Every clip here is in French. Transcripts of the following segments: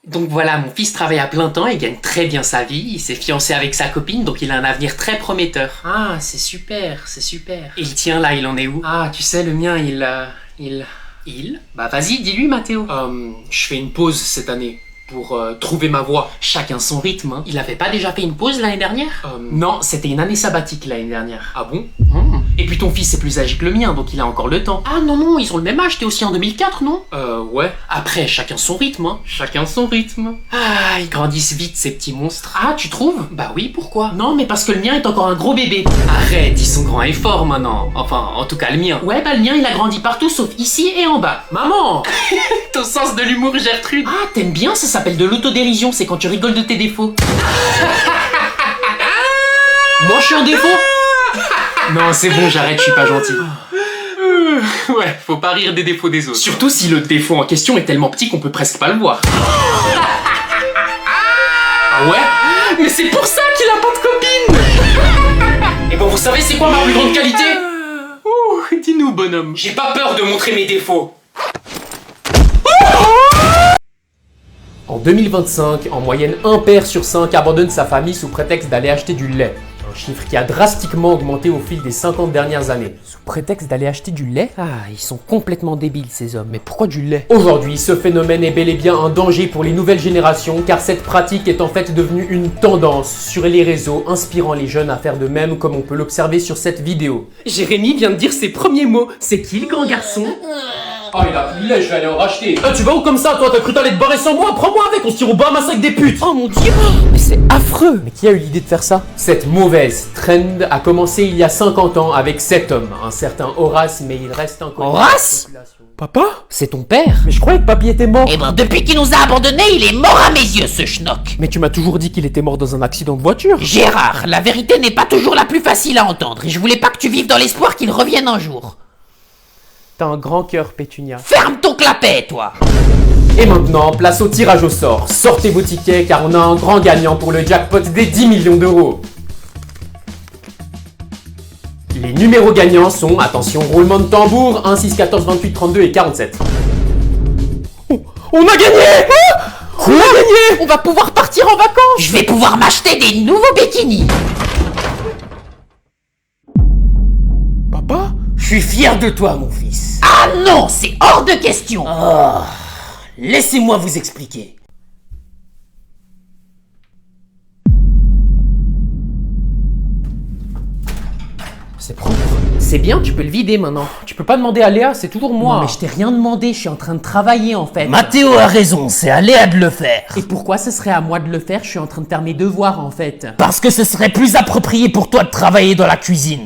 Donc voilà, mon fils travaille à plein temps et gagne très bien sa vie. Il s'est fiancé avec sa copine, donc il a un avenir très prometteur. Ah, c'est super, c'est super. Et le tien là, il en est où? Ah, tu sais, le mien, il... Bah vas-y, dis-lui, Mathéo. Je fais une pause cette année pour trouver ma voie. Chacun son rythme, hein. Il avait pas déjà fait une pause l'année dernière? Non, c'était une année sabbatique l'année dernière. Ah bon? Et puis ton fils est plus âgé que le mien, donc il a encore le temps. Ah non, ils ont le même âge, t'es aussi en 2004, non? Ouais. Après, chacun son rythme, hein. Chacun son rythme. Ah, ils grandissent vite, ces petits monstres. Ah, tu trouves? Bah oui, pourquoi? Non, mais parce que le mien est encore un gros bébé. Arrête, ils sont grands et forts maintenant. Enfin, en tout cas, le mien. Ouais, bah le mien, il a grandi partout, sauf ici et en bas. Maman! Ton sens de l'humour, Gertrude. Ah, t'aimes bien, ça s'appelle de l'autodérision, c'est quand tu rigoles de tes défauts. Moi, je suis un défaut? Non, c'est bon, j'arrête, je suis pas gentil. Ouais, faut pas rire des défauts des autres. Surtout si le défaut en question est tellement petit qu'on peut presque pas le voir. Ah ouais? Mais c'est pour ça qu'il a pas de copine. Et bon, vous savez c'est quoi ma plus grande qualité? Ouh, dis-nous, bonhomme. J'ai pas peur de montrer mes défauts. En 2025, en moyenne, un père sur 5 abandonne sa famille sous prétexte d'aller acheter du lait. Un chiffre qui a drastiquement augmenté au fil des 50 dernières années. Sous prétexte d'aller acheter du lait? Ah, ils sont complètement débiles ces hommes. Mais pourquoi du lait? Aujourd'hui, ce phénomène est bel et bien un danger pour les nouvelles générations, car cette pratique est en fait devenue une tendance sur les réseaux, inspirant les jeunes à faire de même, comme on peut l'observer sur cette vidéo. Jérémy vient de dire ses premiers mots. C'est qui le grand garçon? Ah, il a plus de lait, je vais aller en racheter. Ah, tu vas où comme ça, toi? T'as cru t'aller te barrer sans moi? Prends-moi avec, on se tire au Bahamas avec des putes. Oh mon dieu, mais c'est affreux. Mais qui a eu l'idée de faire ça? Cette mauvaise trend a commencé il y a 50 ans avec cet homme, un certain Horace, mais il reste inconnu. Horace? Papa? C'est ton père? Mais je croyais que papy était mort. Eh ben, depuis qu'il nous a abandonnés, il est mort à mes yeux, ce schnock. Mais tu m'as toujours dit qu'il était mort dans un accident de voiture. Gérard, la vérité n'est pas toujours la plus facile à entendre, et je voulais pas que tu vives dans l'espoir qu'il revienne un jour. T'as un grand cœur, Pétunia. Ferme ton clapet, toi! Et maintenant, place au tirage au sort. Sortez vos tickets car on a un grand gagnant pour le jackpot des 10 millions d'euros. Les numéros gagnants sont, attention, roulement de tambour, 1, 6, 14, 28, 32 et 47. Oh, on a gagné! On a gagné! On va pouvoir partir en vacances! Je vais pouvoir m'acheter des nouveaux bikinis! Papa? Je suis fier de toi, mon fils. Ah non, c'est hors de question. Oh, laissez-moi vous expliquer. C'est propre. C'est bien, tu peux le vider maintenant. Tu peux pas demander à Léa, c'est toujours moi. Non, mais je t'ai rien demandé, je suis en train de travailler en fait. Mathéo a raison, c'est à Léa de le faire. Et pourquoi ce serait à moi de le faire? Je suis en train de faire mes devoirs en fait. Parce que ce serait plus approprié pour toi de travailler dans la cuisine.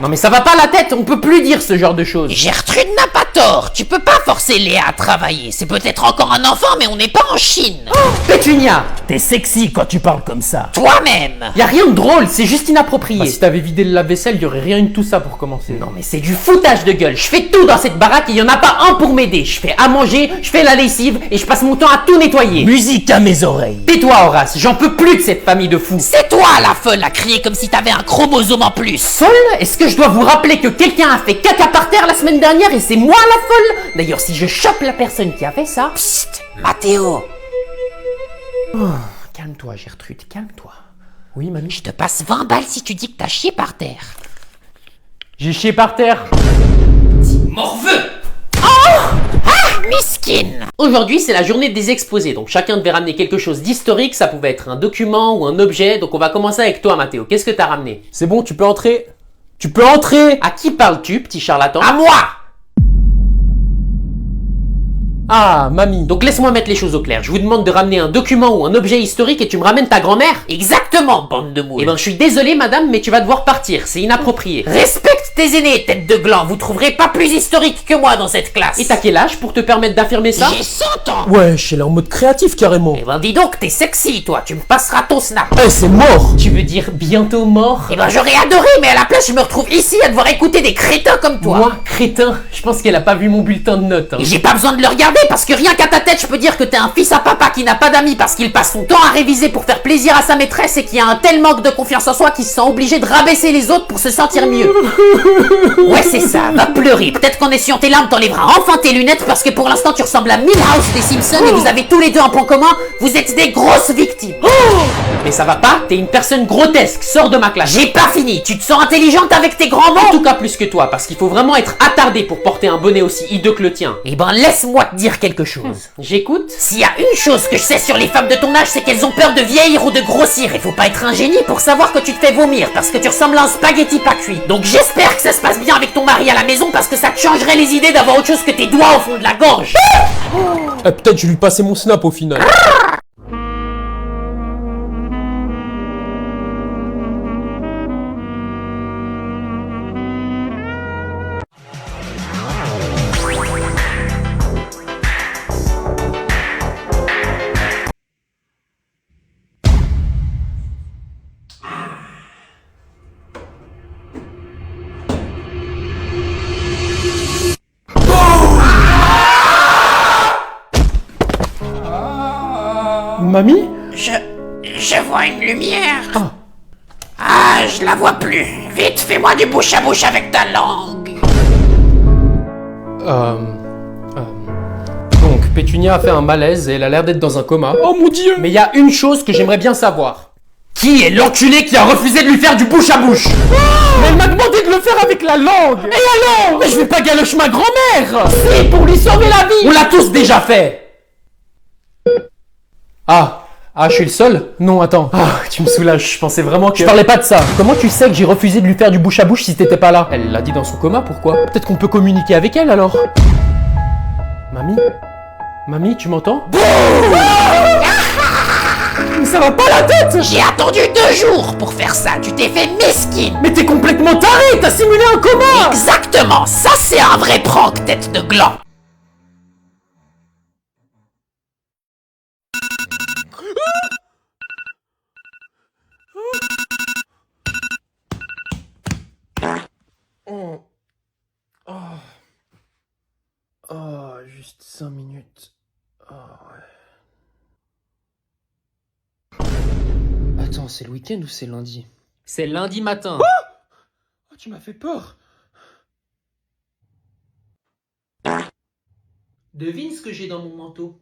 Non mais ça va pas la tête, on peut plus dire ce genre de choses. Gertrude n'a pas tort, tu peux pas forcer Léa à travailler. C'est peut-être encore un enfant, mais on n'est pas en Chine. Pétunia! T'es sexy quand tu parles comme ça. Toi-même. Y a rien de drôle, c'est juste inapproprié. Bah, si t'avais vidé le lave-vaisselle, y aurait rien eu de tout ça pour commencer. Non mais c'est du foutage de gueule. Je fais tout dans cette baraque et y en a pas un pour m'aider. Je fais à manger, je fais la lessive et je passe mon temps à tout nettoyer. Musique à mes oreilles. Tais-toi Horace, j'en peux plus de cette famille de fous. C'est toi la folle à crier comme si t'avais un chromosome en plus. Folle? Est-ce que je dois vous rappeler que quelqu'un a fait caca par terre la semaine dernière et c'est moi la folle? D'ailleurs, si je chope la personne qui a fait ça... Psst, Mathéo. Oh, calme-toi Gertrude, calme-toi. Oui, mamie? Je te passe 20 balles si tu dis que t'as chié par terre. J'ai chié par terre. Morveux. Oh! Ah, miskin. Aujourd'hui, c'est la journée des exposés, donc chacun devait ramener quelque chose d'historique, ça pouvait être un document ou un objet, donc on va commencer avec toi Mathéo. Qu'est-ce que t'as ramené? C'est bon, tu peux entrer. Tu peux entrer! À qui parles-tu, petit charlatan? À moi! Ah, mamie. Donc laisse-moi mettre les choses au clair. Je vous demande de ramener un document ou un objet historique et tu me ramènes ta grand-mère? Exactement, bande de moules. Eh ben, je suis désolé, madame, mais tu vas devoir partir. C'est inapproprié. Respecte tes aînés, tête de gland. Vous trouverez pas plus historique que moi dans cette classe. Et t'as quel âge pour te permettre d'affirmer ça? J'ai 100 ans. Ouais, je suis là en mode créatif carrément. Eh ben, dis donc, t'es sexy, toi. Tu me passeras ton snap. Eh, c'est mort. Tu veux dire bientôt mort? Eh ben, j'aurais adoré, mais à la place, je me retrouve ici à devoir écouter des crétins comme toi. Moi, crétin? Je pense qu'elle a pas vu mon bulletin de notes. Hein. Et j'ai pas besoin de le regarder, parce que rien qu'à ta tête, je peux dire que t'es un fils à papa qui n'a pas d'amis parce qu'il passe son temps à réviser pour faire plaisir à sa maîtresse et qui a un tel manque de confiance en soi qu'il se sent obligé de rabaisser les autres pour se sentir mieux. Ouais, c'est ça, va pleurer. Peut-être qu'en essuyant tes larmes, t'enlèveras enfin tes lunettes parce que pour l'instant, tu ressembles à Milhouse des Simpsons et vous avez tous les deux un point commun, vous êtes des grosses victimes. Mais ça va pas, t'es une personne grotesque, sors de ma classe. J'ai pas fini, tu te sens intelligente avec tes grands mots? En tout cas plus que toi, parce qu'il faut vraiment être attardé pour porter un bonnet aussi hideux que le tien. Eh ben laisse-moi te dire quelque chose. J'écoute. S'il y a une chose que je sais sur les femmes de ton âge, c'est qu'elles ont peur de vieillir ou de grossir. Et faut pas être un génie pour savoir que tu te fais vomir parce que tu ressembles à un spaghetti pas cuit. Donc j'espère que ça se passe bien avec ton mari à la maison parce que ça te changerait les idées d'avoir autre chose que tes doigts au fond de la gorge. Peut-être je lui passais mon snap au final. Mamie? Je vois une lumière. Ah, je la vois plus. Vite, fais-moi du bouche à bouche avec ta langue. Donc, Pétunia a fait un malaise et elle a l'air d'être dans un coma. Oh mon dieu! Mais il y a une chose que j'aimerais bien savoir. Qui est l'enculé qui a refusé de lui faire du bouche à bouche? Mais elle m'a demandé de le faire avec la langue. Et alors? Mais je vais pas galocher ma grand-mère! C'est pour lui sauver la vie. On l'a tous déjà fait! Ah, je suis le seul? Non, attends. Ah, tu me soulages, je pensais vraiment que... Je parlais pas de ça. Comment tu sais que j'ai refusé de lui faire du bouche à bouche si t'étais pas là? Elle l'a dit dans son coma, pourquoi? Peut-être qu'on peut communiquer avec elle alors? Mamie? Mamie, tu m'entends? Mais ça va pas la tête! J'ai attendu 2 jours pour faire ça. Tu t'es fait mesquine. Mais t'es complètement taré! T'as simulé un coma! Exactement. Ça, c'est un vrai prank, tête de gland. Oh, juste 5 minutes. Oh, ouais. Attends, c'est le week-end ou c'est lundi? C'est lundi matin. Oh, tu m'as fait peur. Devine ce que j'ai dans mon manteau.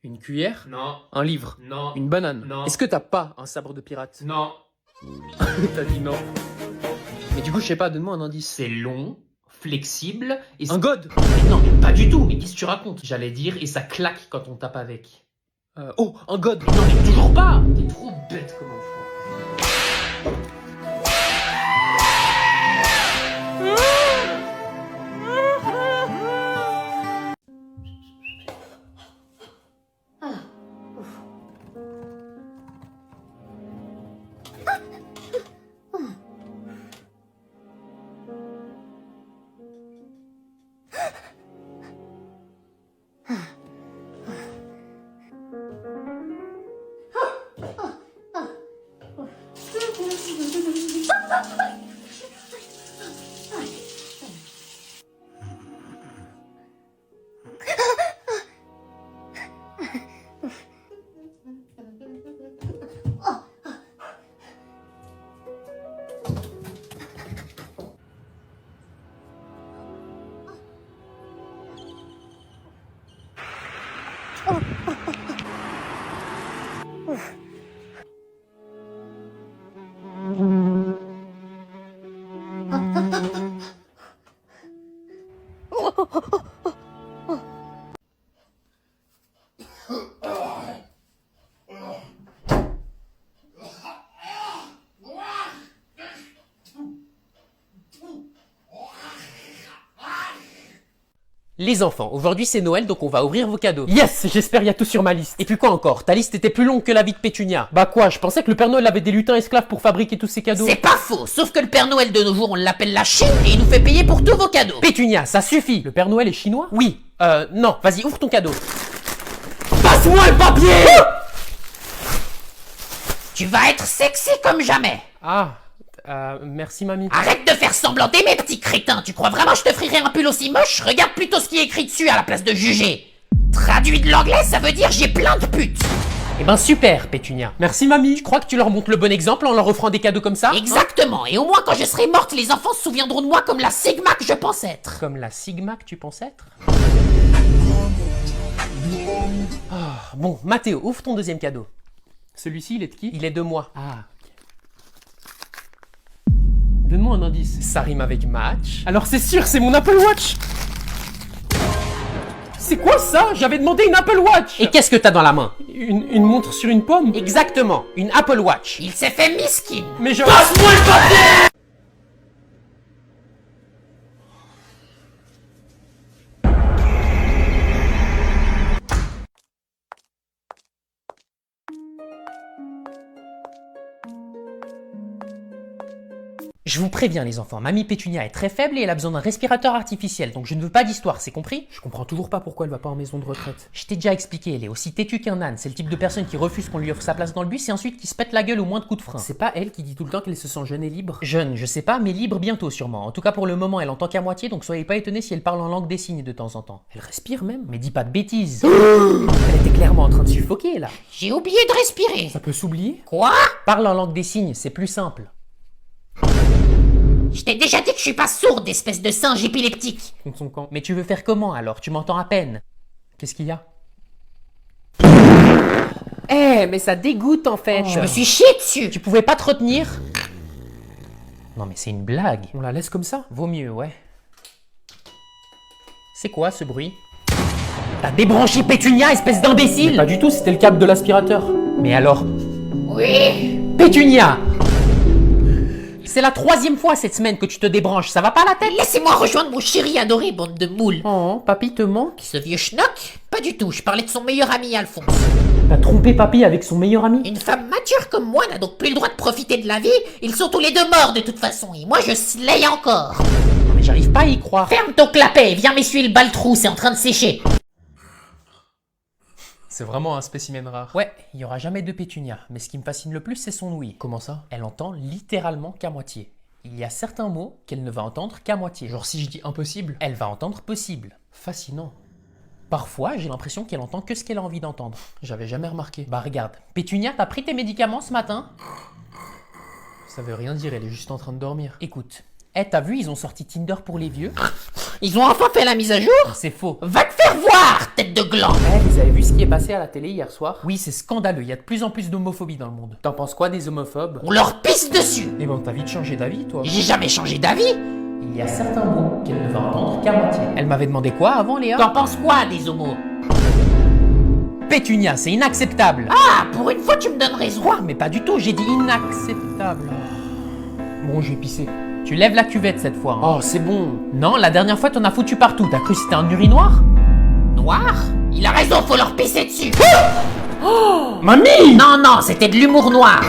Une cuillère? Non. Un livre? Non. Une banane? Non. Est-ce que t'as pas un sabre de pirate? Non. T'as dit non. Mais du coup, je sais pas, donne-moi un indice. C'est long, flexible et... Un god! Mais non, mais pas du tout. Mais qu'est-ce que tu racontes? J'allais dire, et ça claque quand on tape avec. Oh, un god! Mais non, mais toujours pas. T'es trop bête comme enfant. Les enfants, aujourd'hui c'est Noël donc on va ouvrir vos cadeaux. Yes, j'espère y a tout sur ma liste. Et puis quoi encore? Ta liste était plus longue que la vie de Pétunia. Bah quoi, je pensais que le Père Noël avait des lutins esclaves pour fabriquer tous ces cadeaux. C'est pas faux, sauf que le Père Noël de nos jours, on l'appelle la Chine et il nous fait payer pour tous vos cadeaux. Pétunia, ça suffit. Le Père Noël est chinois? Oui. Non, vas-y, ouvre ton cadeau. Passe-moi le papier! Tu vas être sexy comme jamais. Merci mamie. Arrête de faire semblant d'aimer, petit crétin. Tu crois vraiment que je te ferai un pull aussi moche? Regarde plutôt ce qui est écrit dessus à la place de juger. Traduit de l'anglais, ça veut dire j'ai plein de putes. Eh ben super, Pétunia. Merci mamie. Tu crois que tu leur montres le bon exemple en leur offrant des cadeaux comme ça? Exactement, et au moins quand je serai morte, les enfants se souviendront de moi comme la Sigma que je pense être. Comme la Sigma que tu penses être? Ah, bon, Mathéo, ouvre ton deuxième cadeau. Celui-ci, il est de qui? Il est de moi. Ah, ok. Donne-moi un indice. Ça rime avec match. Alors c'est sûr, c'est mon Apple Watch. C'est quoi ça? J'avais demandé une Apple Watch. Et qu'est-ce que t'as dans la main? Une montre sur une pomme? Exactement, une Apple Watch. Il s'est fait miskin. Mais je... Passe-moi le papier! Je vous préviens les enfants, Mamie Pétunia est très faible et elle a besoin d'un respirateur artificiel, donc je ne veux pas d'histoire, c'est compris? Je comprends toujours pas pourquoi elle va pas en maison de retraite. Je t'ai déjà expliqué, elle est aussi têtue qu'un âne, c'est le type de personne qui refuse qu'on lui offre sa place dans le bus et ensuite qui se pète la gueule au moins de coups de frein. C'est pas elle qui dit tout le temps qu'elle se sent jeune et libre? Jeune, je sais pas, mais libre bientôt sûrement. En tout cas pour le moment elle entend qu'à moitié, donc soyez pas étonnés si elle parle en langue des signes de temps en temps. Elle respire même? Mais dis pas de bêtises. Elle était clairement en train de suffoquer là. J'ai oublié de respirer. Ça peut s'oublier? Quoi? Parle en langue des signes, c'est plus simple. Je t'ai déjà dit que je suis pas sourde, espèce de singe épileptique. Contre son camp. Mais tu veux faire comment alors? Tu m'entends à peine. Qu'est-ce qu'il y a? Eh, mais ça dégoûte en fait. Je me suis chié dessus. Tu pouvais pas te retenir? Non mais c'est une blague. On la laisse comme ça? Vaut mieux, ouais. C'est quoi ce bruit? T'as débranché Pétunia, espèce d'imbécile? Pas du tout, c'était le câble de l'aspirateur. Mais alors? Oui. Pétunia! C'est la 3e fois cette semaine que tu te débranches, ça va pas la tête? Laissez-moi rejoindre mon chéri adoré, bande de moules. Oh, papy te manque? Ce vieux schnock? Pas du tout, je parlais de son meilleur ami Alphonse. T'as trompé papy avec son meilleur ami? Une femme mature comme moi n'a donc plus le droit de profiter de la vie, ils sont tous les deux morts de toute façon, et moi je slay encore. Non mais j'arrive pas à y croire. Ferme ton clapet, viens m'essuyer le baltrou, c'est en train de sécher. C'est vraiment un spécimen rare. Ouais, il y aura jamais de Pétunia, mais ce qui me fascine le plus, c'est son ouïe. Comment ça? Elle entend littéralement qu'à moitié. Il y a certains mots qu'elle ne va entendre qu'à moitié. Genre si je dis impossible, elle va entendre possible. Fascinant. Parfois, j'ai l'impression qu'elle entend que ce qu'elle a envie d'entendre. J'avais jamais remarqué. Bah regarde, Pétunia, t'as pris tes médicaments ce matin? Ça veut rien dire, elle est juste en train de dormir. Écoute, t'as vu, ils ont sorti Tinder pour les vieux? Ils ont enfin fait la mise à jour? C'est faux. Va te faire voir, tête de gland. Vous avez vu ce qui est passé à la télé hier soir? Oui, c'est scandaleux, il y a de plus en plus d'homophobie dans le monde. T'en penses quoi des homophobes? On leur pisse dessus. Eh ben, t'as vite changé d'avis, toi. J'ai jamais changé d'avis. Il y a certains mots qu'elle ne va entendre qu'à moitié. Elle m'avait demandé quoi avant, Léa? T'en penses quoi des homos? Pétunia, c'est inacceptable. Ah, pour une fois tu me donnes raison. Quoi? Mais pas du tout, j'ai dit inacceptable. Bon, je vais pisser. Tu lèves la cuvette cette fois. Hein. Oh, c'est bon. Non, la dernière fois t'en as foutu partout. T'as cru que c'était un urinoir? Noir? Il a raison, faut leur pisser dessus. Oh, mamie! Non, non, c'était de l'humour noir.